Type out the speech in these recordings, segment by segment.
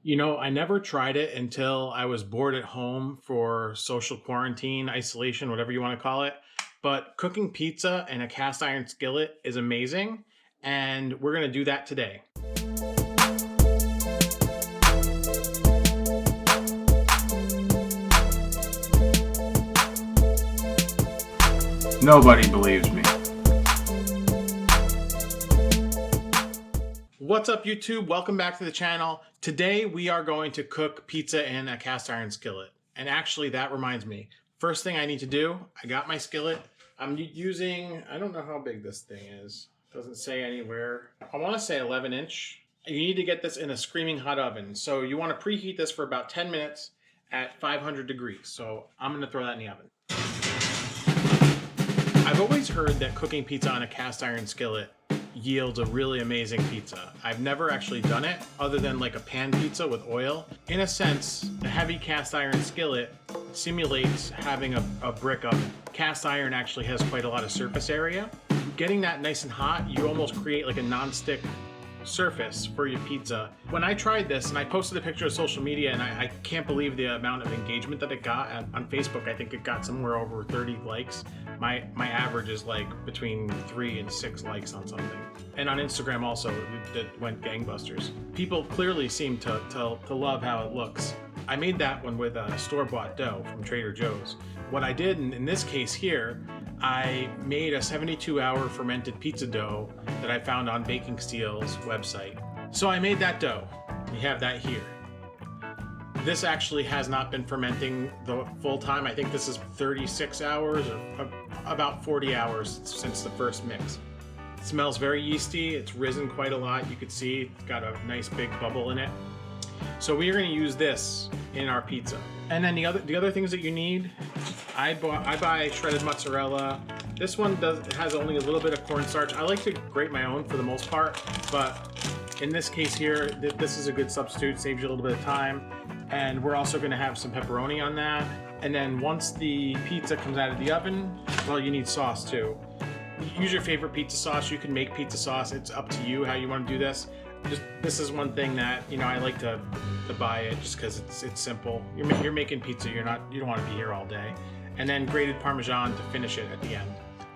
You know, I never tried it until I was bored at home for social quarantine, isolation, whatever you want to call it. But cooking pizza in a cast iron skillet is amazing, and we're going to do that today. Nobody believes me. What's up, YouTube? Welcome back to the channel. Today we are going to cook pizza in a cast iron skillet. And actually, that reminds me, first thing I need to do, I got my skillet. I'm using, I don't know how big this thing is. Doesn't say anywhere. I want to say 11 inch. You need to get this in a screaming hot oven. So you want to preheat this for about 10 minutes at 500 degrees. So I'm going to throw that in the oven. I've always heard that cooking pizza on a cast iron skillet yields a really amazing pizza. I've never actually done it other than like a pan pizza with oil. In a sense, the heavy cast iron skillet simulates having a brick oven. Cast iron actually has quite a lot of surface area. Getting that nice and hot, you almost create like a non-stick surface for your pizza. When I tried this, and I posted a picture of social media, and I can't believe the amount of engagement that it got on Facebook. I think it got somewhere over 30 likes. My average is like between 3 and 6 likes on something. And on Instagram also, it went gangbusters. People clearly seem to love how it looks. I made that one with a store-bought dough from Trader Joe's. What I did in this case here, I made a 72-hour fermented pizza dough that I found on Baking Steel's website. So I made that dough. We have that here. This actually has not been fermenting the full time. I think this is 36 hours or about 40 hours since the first mix. It smells very yeasty. It's risen quite a lot. You can see it's got a nice big bubble in it. So we are going to use this in our pizza. And then the other things that you need, I buy shredded mozzarella. This one has only a little bit of cornstarch. I like to grate my own for the most part, but in this case here, this is a good substitute, saves you a little bit of time. And we're also going to have some pepperoni on that. And then once the pizza comes out of the oven, well, you need sauce too. Use your favorite pizza sauce. You can make pizza sauce. It's up to you how you want to do this. This is one thing that, you know, I like to buy it just because it's simple. You're making pizza. You don't want to be here all day. And then grated Parmesan to finish it at the end.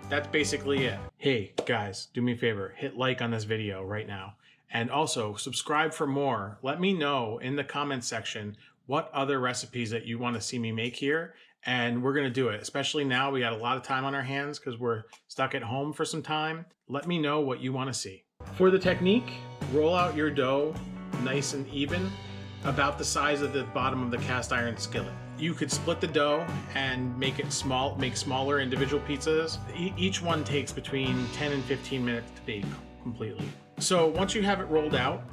That's basically it. Hey guys, do me a favor, hit like on this video right now. And also subscribe for more. Let me know in the comments section what other recipes that you want to see me make here. And we're going to do it, especially now we got a lot of time on our hands because we're stuck at home for some time. Let me know what you want to see. For the technique, roll out your dough nice and even, about the size of the bottom of the cast iron skillet. You could split the dough and make smaller individual pizzas. Each one takes between 10 and 15 minutes to bake completely. So once you have it rolled out,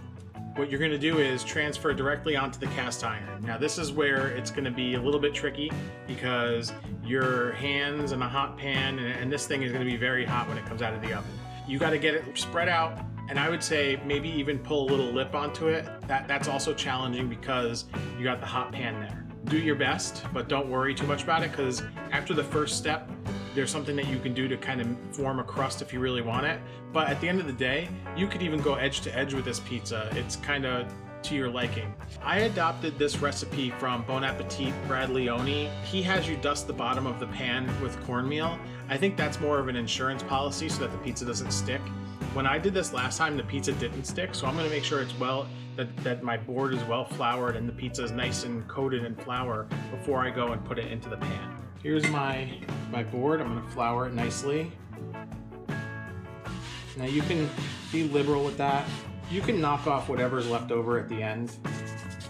what you're going to do is transfer directly onto the cast iron. Now this is where it's going to be a little bit tricky because your hands in a hot pan, and this thing is going to be very hot when it comes out of the oven. You got to get it spread out, and I would say maybe even pull a little lip onto it. That's also challenging because you got the hot pan there. Do your best, but don't worry too much about it because after the first step, there's something that you can do to kind of form a crust if you really want it. But at the end of the day, you could even go edge to edge with this pizza. It's kind of to your liking. I adopted this recipe from Bon Appetit Brad Leone. He has you dust the bottom of the pan with cornmeal. I think that's more of an insurance policy so that the pizza doesn't stick. When I did this last time, the pizza didn't stick, so I'm going to make sure it's that my board is well floured and the pizza is nice and coated in flour before I go and put it into the pan. Here's my board. I'm going to flour it nicely. Now you can be liberal with that. You can knock off whatever's left over at the end.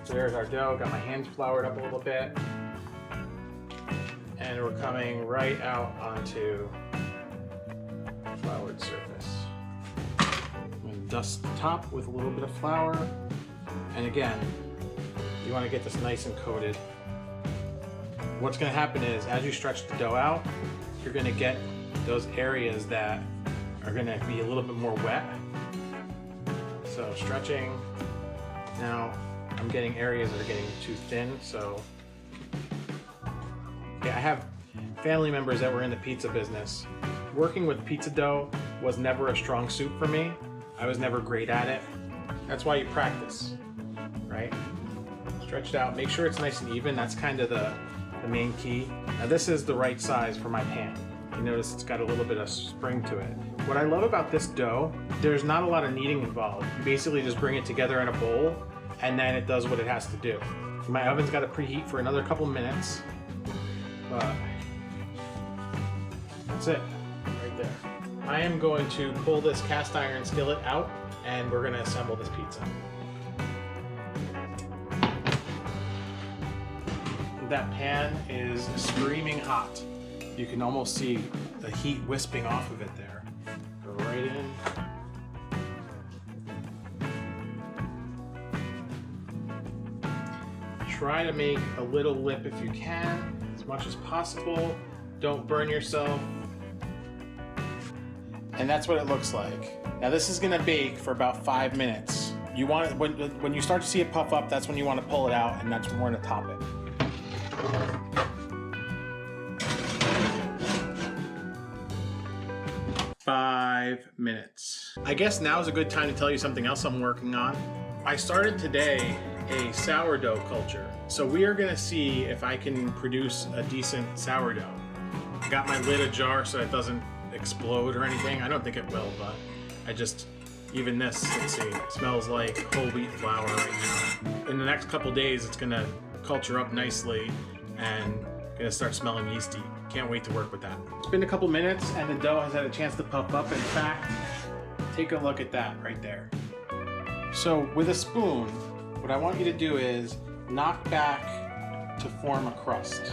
So there's our dough. Got my hands floured up a little bit. And we're coming right out onto the floured surface. I'm going to dust the top with a little bit of flour. And again, you want to get this nice and coated. What's going to happen is as you stretch the dough out, you're going to get those areas that are going to be a little bit more wet. So stretching. Now I'm getting areas that are getting too thin, so yeah, I have family members that were in the pizza business. Working with pizza dough was never a strong suit for me. I was never great at it. That's why you practice, right? Stretch it out. Make sure it's nice and even. That's kind of the main key. Now this is the right size for my pan. You notice it's got a little bit of spring to it. What I love about this dough, there's not a lot of kneading involved. You basically just bring it together in a bowl and then it does what it has to do. My oven's got to preheat for another couple minutes, but that's it right there. I am going to pull this cast iron skillet out and we're going to assemble this pizza. That pan is screaming hot. You can almost see the heat wisping off of it there. Go right in. Try to make a little lip if you can, as much as possible. Don't burn yourself. And that's what it looks like. Now this is gonna bake for about 5 minutes. You want it, when you start to see it puff up, that's when you want to pull it out, and that's when we're gonna top it. 5 minutes. I guess now is a good time to tell you something else I'm working on. I started today a sourdough culture. So we are gonna see if I can produce a decent sourdough. I got my lid ajar so it doesn't explode or anything. I don't think it will, but even this, let's see, it smells like whole wheat flour right now. In the next couple days, it's gonna culture up nicely and gonna start smelling yeasty. Can't wait to work with that. It's been a couple minutes and the dough has had a chance to puff up. In fact, take a look at that right there. So with a spoon, what I want you to do is knock back to form a crust.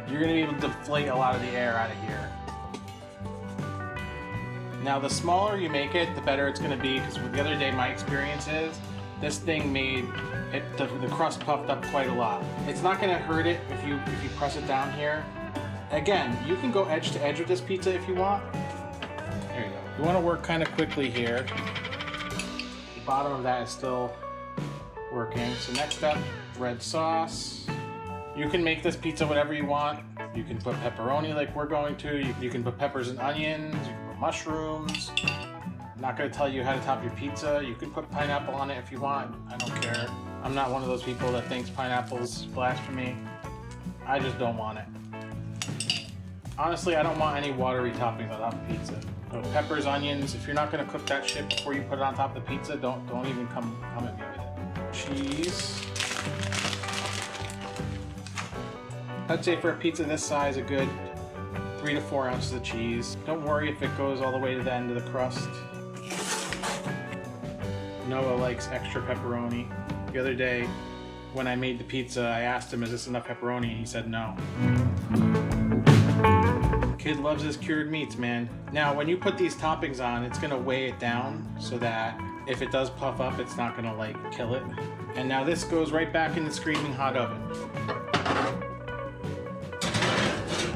You're gonna be able to deflate a lot of the air out of here. Now the smaller you make it, the better it's gonna be, because the other day my experience is, this thing made the crust puffed up quite a lot. It's not gonna hurt it if you press it down here. Again, you can go edge to edge with this pizza if you want. There you go. You wanna work kind of quickly here. The bottom of that is still working. So next up, red sauce. You can make this pizza whatever you want. You can put pepperoni like we're going to. You can put peppers and onions. You can put mushrooms. I'm not going to tell you how to top your pizza. You can put pineapple on it if you want. I don't care. I'm not one of those people that thinks pineapple's blasphemy. I just don't want it. Honestly, I don't want any watery toppings on top of pizza. So peppers, onions. If you're not going to cook that shit before you put it on top of the pizza, don't even come at me with it. Cheese. I'd say for a pizza this size, a good 3 to 4 ounces of cheese. Don't worry if it goes all the way to the end of the crust. Noah likes extra pepperoni. The other day, when I made the pizza, I asked him, is this enough pepperoni? He said no. Kid loves his cured meats, man. Now, when you put these toppings on, it's gonna weigh it down so that if it does puff up, it's not gonna like kill it. And now this goes right back in the screaming hot oven.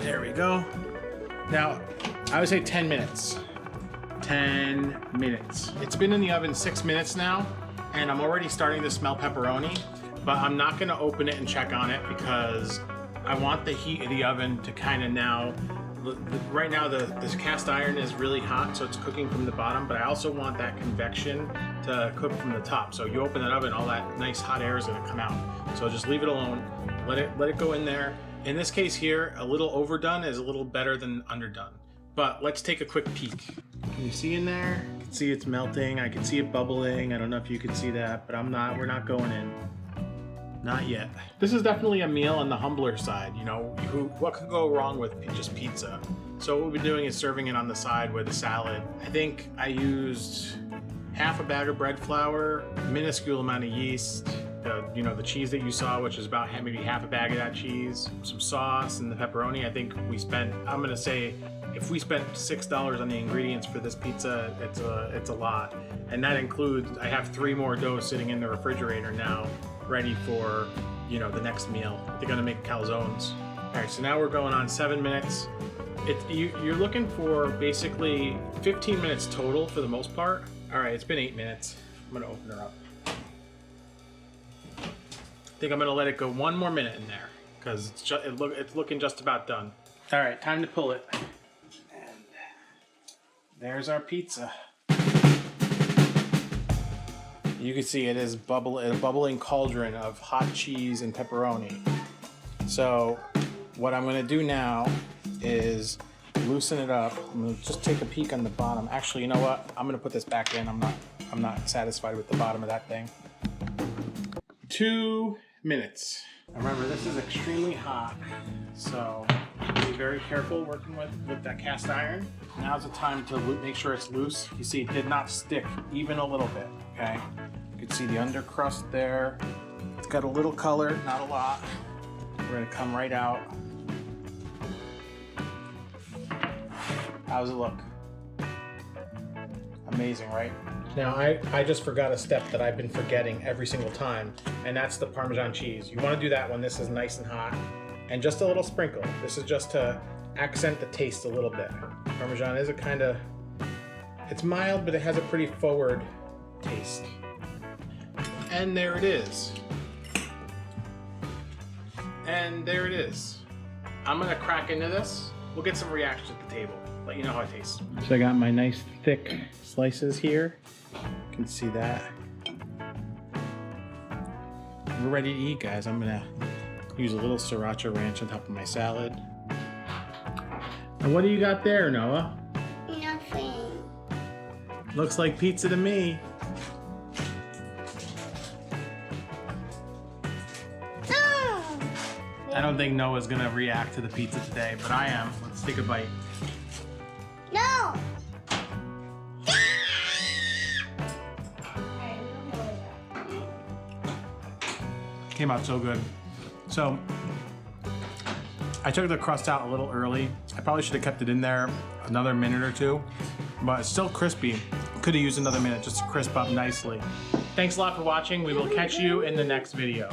There we go. Now, I would say 10 minutes. 10 minutes. It's been in the oven 6 minutes now, and I'm already starting to smell pepperoni, but I'm not gonna open it and check on it because I want the heat of the oven to kind of now, right now this cast iron is really hot, so it's cooking from the bottom, but I also want that convection to cook from the top. So you open that oven, all that nice hot air is gonna come out. So just leave it alone, let it go in there. In this case here, a little overdone is a little better than underdone. But let's take a quick peek. Can you see in there? I can see it's melting, I can see it bubbling. I don't know if you can see that, but we're not going in. Not yet. This is definitely a meal on the humbler side, you know, what could go wrong with just pizza? So what we've been doing is serving it on the side with a salad. I think I used half a bag of bread flour, minuscule amount of yeast, the cheese that you saw, which is about maybe half a bag of that cheese, some sauce, and the pepperoni. I think we spent, I'm gonna say, if we spent $6 on the ingredients for this pizza, it's a lot. And that includes, I have 3 more doughs sitting in the refrigerator now, ready for, the next meal. They're gonna make calzones. All right, so now we're going on 7 minutes. You're looking for basically 15 minutes total for the most part. All right, it's been 8 minutes. I'm gonna open her up. I think I'm gonna let it go 1 more minute in there because it's looking just about done. All right, time to pull it. And there's our pizza. You can see it is a bubbling cauldron of hot cheese and pepperoni. So what I'm gonna do now is loosen it up. I'm gonna just take a peek on the bottom. Actually, you know what? I'm gonna put this back in. I'm not satisfied with the bottom of that thing. 2 minutes. Remember, this is extremely hot, so be very careful working with that cast iron. Now's the time to make sure it's loose. You see, it did not stick even a little bit, okay? You can see the under crust there. It's got a little color, not a lot. We're gonna come right out. How's it look? Amazing, right? Now, I just forgot a step that I've been forgetting every single time, and that's the Parmesan cheese. You want to do that when this is nice and hot, and just a little sprinkle. This is just to accent the taste a little bit. Parmesan is it's mild, but it has a pretty forward taste. And there it is. And there it is. I'm gonna crack into this. We'll get some reactions at the table. Let you know how it tastes. So I got my nice thick slices here. You can see that. We're ready to eat, guys. I'm gonna use a little sriracha ranch on top of my salad. And what do you got there, Noah? Nothing. Looks like pizza to me. Oh. I don't think Noah's gonna react to the pizza today, but I am. Let's take a bite. No. Came out so good. So I took the crust out a little early. I probably should have kept it in there another minute or two, but it's still crispy. Could have used another minute just to crisp up nicely. Thanks a lot for watching. We will catch you in the next video.